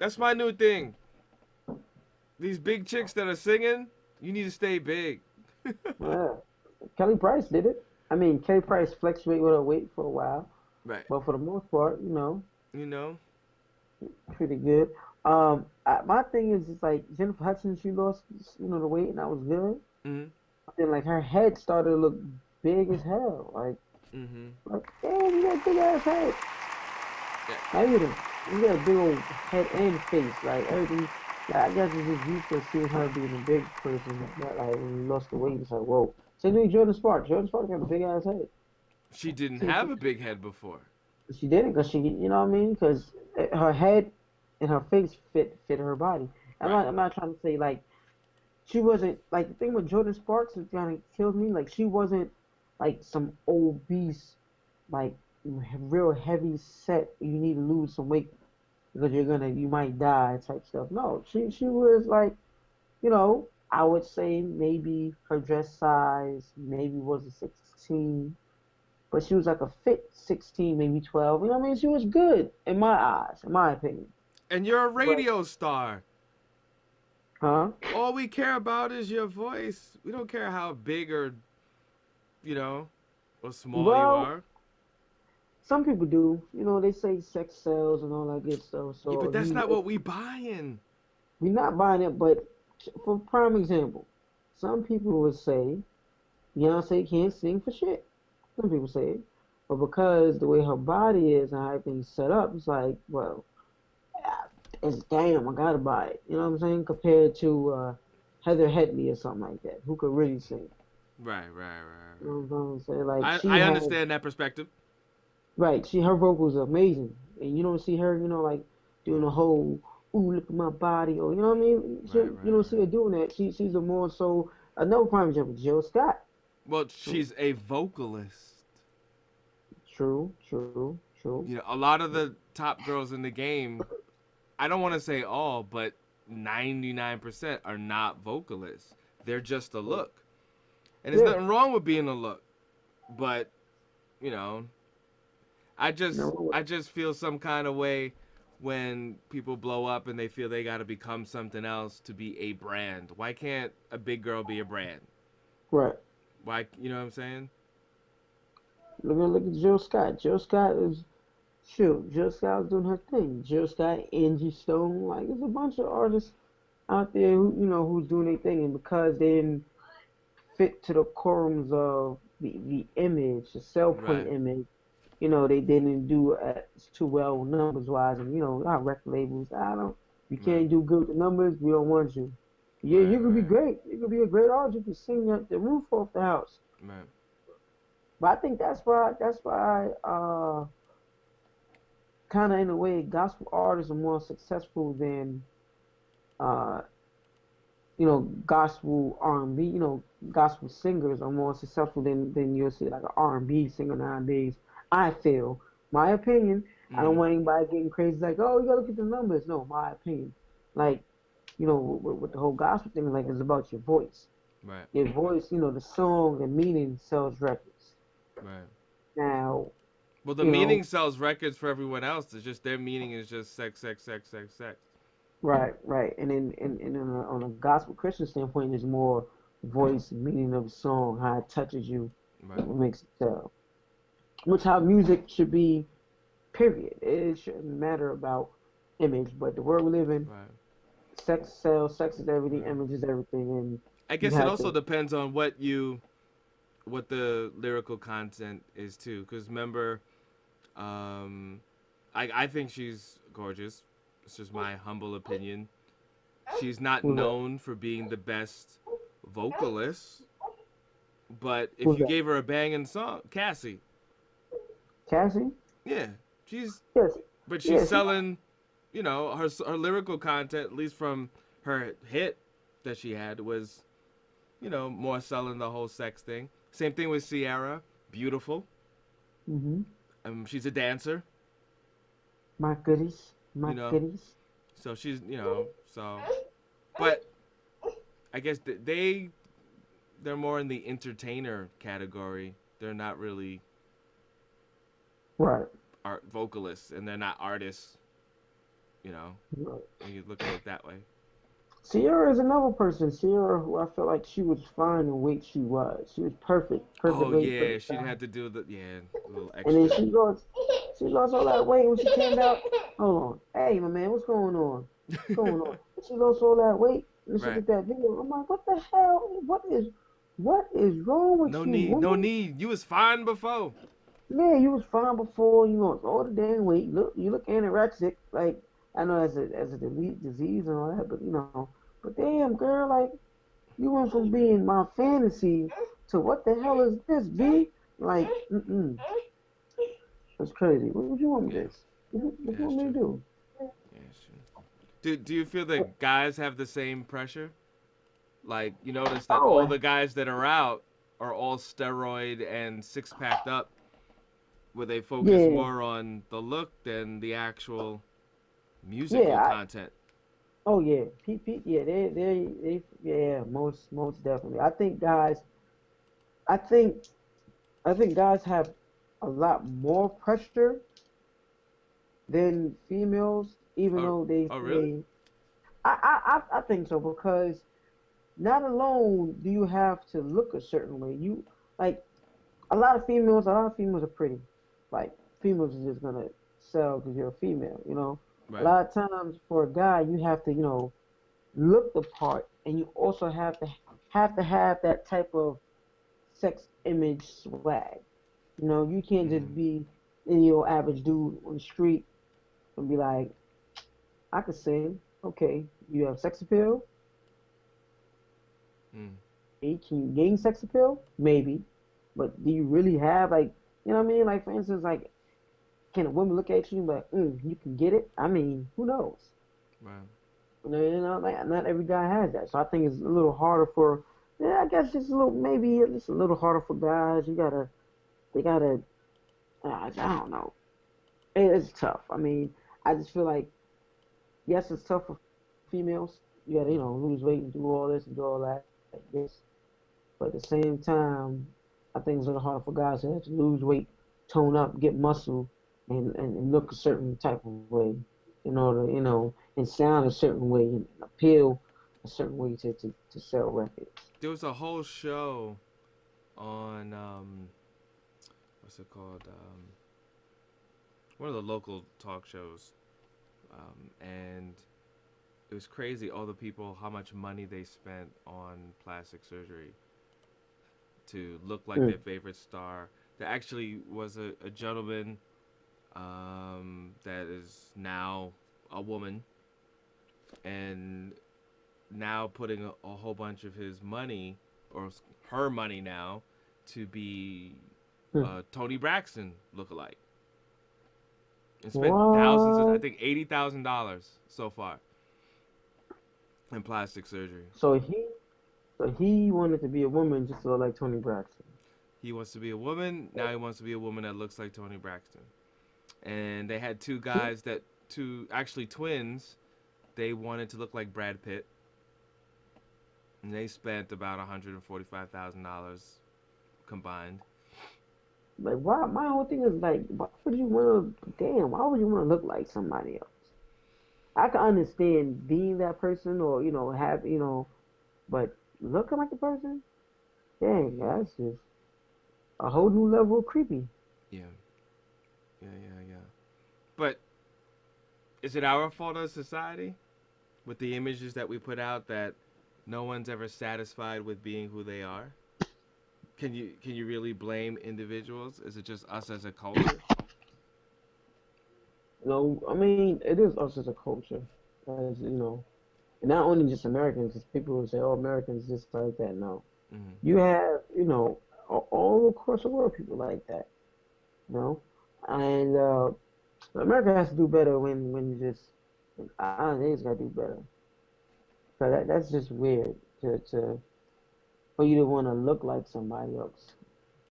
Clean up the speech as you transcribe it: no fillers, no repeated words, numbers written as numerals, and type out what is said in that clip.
That's my new thing. These big chicks that are singing, you need to stay big. Yeah. Kelly Price did it. I mean, Kelly Price fluctuated with her weight for a while, Right. but for the most part, You know? pretty good. My thing is, it's like Jennifer Hudson, she lost, the weight, and that was good. Mm-hmm. But then, like, her head started to look big as hell. Mm-hmm. Like, damn, you got a big ass head. Yeah. Not even, you got a big old head and face. Like, everything. Like, I guess it's just used to seeing her being a big person. But, like, when you lost the weight, it's like, whoa. Same thing with Jordan Sparks. Jordan Sparks got a big ass head. She didn't She, have a big head before. she did it because you know what I mean? Because her head and her face fit her body. Right. I'm not trying to say, like, she wasn't, like, the thing with Jordan Sparks that kind of killed me. Like, she wasn't like some obese, like, real heavy set. You need to lose some weight because you might die type stuff. No, she was like, I would say maybe her dress size maybe was a 16, but she was like a fit 16, maybe 12. You know what I mean? She was good in my eyes, in my opinion. And you're a But radio star. huh? All we care about is your voice. We don't care how big you know, or small you Well, are. some people do. They say sex sells and all that good stuff. Yeah, So but that's not if what we buying. we're not buying it, but for prime example, some people would say Beyonce can't sing for shit. Some people say it. But because the way her body is and how everything's set up, it's like, well, it's damn, I gotta buy it. You know what I'm saying? Compared to Heather Headley or something like that, who could really sing. Right, right, right, You know right. what I'm saying? Like she I has, understand that perspective. right? Her vocals are amazing, and you don't see her, like doing a whole "ooh, look at my body" or you know what I mean. Right, You right, don't see her right. doing that. She's a more so another prime example, Jill Scott. Well, she's a vocalist. True, true, true. You know, a lot of the top girls in the game, I don't want to say all, but 99% are not vocalists. They're just a look. And there's Yeah. nothing wrong with being a look. But, you know, No, I just feel some kind of way when people blow up and they feel they got to become something else to be a brand. Why can't a big girl be a brand? right. Why, you know what I'm saying? Look at Jill Scott. Jill Scott is shoot. Jill Scott was doing her thing. Jill Scott, Angie Stone, like there's a bunch of artists out there who who's doing their thing, and because they didn't fit to the quorums of the image, the sell point Right. image, they didn't do too well numbers wise, and our record labels. I don't. You Right. can't do good with the numbers. We don't want you. Yeah, Right, you could be right. great. You could be a great artist. You could sing the roof off the house. Right. But I think that's why kind of in a way gospel artists are more successful than uh gospel R&B. Gospel singers are more successful than you'll see like an R&B singer nowadays. I feel my opinion. I don't Mm-hmm. want anybody getting crazy like, oh, you gotta look at the numbers. No, my opinion. Like with the whole gospel thing, like it's about your voice. Right. Your voice, the song and meaning sells records. Right. Now, Well, the you meaning know, sells records for everyone else. It's just their meaning is just sex, sex, sex, sex, sex. right, right. And then and on a gospel Christian standpoint, there's more voice, meaning of the song, how it touches you, Right. what makes it sell. Which how music should be, period. It shouldn't matter about image, but the world we live in, Right. sex sells, sex is everything, Right. image is everything, and I you guess it have also to. depends on what the lyrical content is too. Because remember, um, I think she's gorgeous. It's just my humble opinion. She's not Who's that? known for being the best vocalist, but if Who's you that? gave her a banging song, Cassie, Cassie? yeah, she's Yes. but she's Yes. selling, you know, her lyrical content, at least from her hit that she had, was, you know, more selling the whole sex thing. Same thing with Ciara, beautiful. Mm-hmm. She's a dancer, My goodies. you My know, goodies. so she's, you know, so. But I guess they're more in the entertainer category. They're not really Right. art vocalists, and they're not artists. you know, Right. when you look at it that way. Sierra is another person. Sierra, who I felt like she was fine the way she was. She was perfect, perfect Oh weight, yeah, perfect she didn't size. have to do the a little And then extra. she lost all that weight when she came out. Hold on, hey my man, what's going on? What's going on? And she lost all that weight. And she Right. did that video. I'm like, what the hell? What is wrong with No you, need, no woman? need. You was fine before. Yeah, you was fine before. You lost all the damn weight. You look anorexic. Like I know as a disease and all that, but but damn girl, like you went from being my fantasy to what the hell is this, B? Like, that's crazy. What would you want me Yeah, to this? What yeah, you that's want me to true. do? Yeah, that's true. Do you feel that guys have the same pressure? Like you notice that all Oh, the guys that are out are all steroid and six packed up, where they focus yeah, more on the look than the actual yeah. musical content. Oh yeah, Pete, yeah, yeah, most definitely. I think, I think guys have a lot more pressure than females, even Oh, though they oh really? say, I think so because not alone do you have to look a certain way. You like a lot of females are pretty. Like females are just gonna sell because you're a female. A Right. lot of times for a guy, you have to look the part, and you also have that type of sex image swag. You can't just Mm-hmm. be your average dude on the street and be like, I could sing. Okay, you have sex appeal. Mm. Hey, can you gain sex appeal? Maybe, but do you really have like, you know what I mean? Like for instance, like can a woman look at you and be like, you can get it? I mean, who knows? Right. Like not every guy has that. So I think it's a little harder for, yeah, I guess just a little, maybe it's a little harder for guys. They gotta, I don't know. It's tough. I mean, I just feel like, yes, it's tough for females. You gotta, Mm-hmm. lose weight and do all this and do all that. Yes. But at the same time, I think it's a little harder for guys to have to lose weight, tone up, get muscle, and look a certain type of way in order, and sound a certain way and appeal a certain way to sell records. There was a whole show on what's it called? One of the local talk shows, and it was crazy. All the people, how much money they spent on plastic surgery to look like their Mm. favorite star. There actually was a gentleman that is now a woman, and now putting a whole bunch of his money or her money now to be Mm. Tony Braxton lookalike, and spent thousands of, I What? think $80,000 so far in plastic surgery. So he wanted to be a woman just to look like Tony Braxton. He wants to be a woman. Now he wants to be a woman that looks like Tony Braxton. And they had two He, guys that two actually twins. They wanted to look like Brad Pitt, and they spent about $145,000 combined. like why? My whole thing is like, why would you want to? Damn, why would you want to look like somebody else? I can understand being that person or have but looking like a person, dang, that's just a whole new level of creepy. Yeah, yeah. But is it our fault as society with the images that we put out that no one's ever satisfied with being who they are? Can you really blame individuals? Is it just us as a culture? I mean, it is us as a culture, as and not only just Americans. Just people who say, "Oh, Americans just like that." No, Mm-hmm. you have all across the world people like that. You know, and America has to do better when you just. They just gotta do better. Cause that's just weird to for you to want to look like somebody else.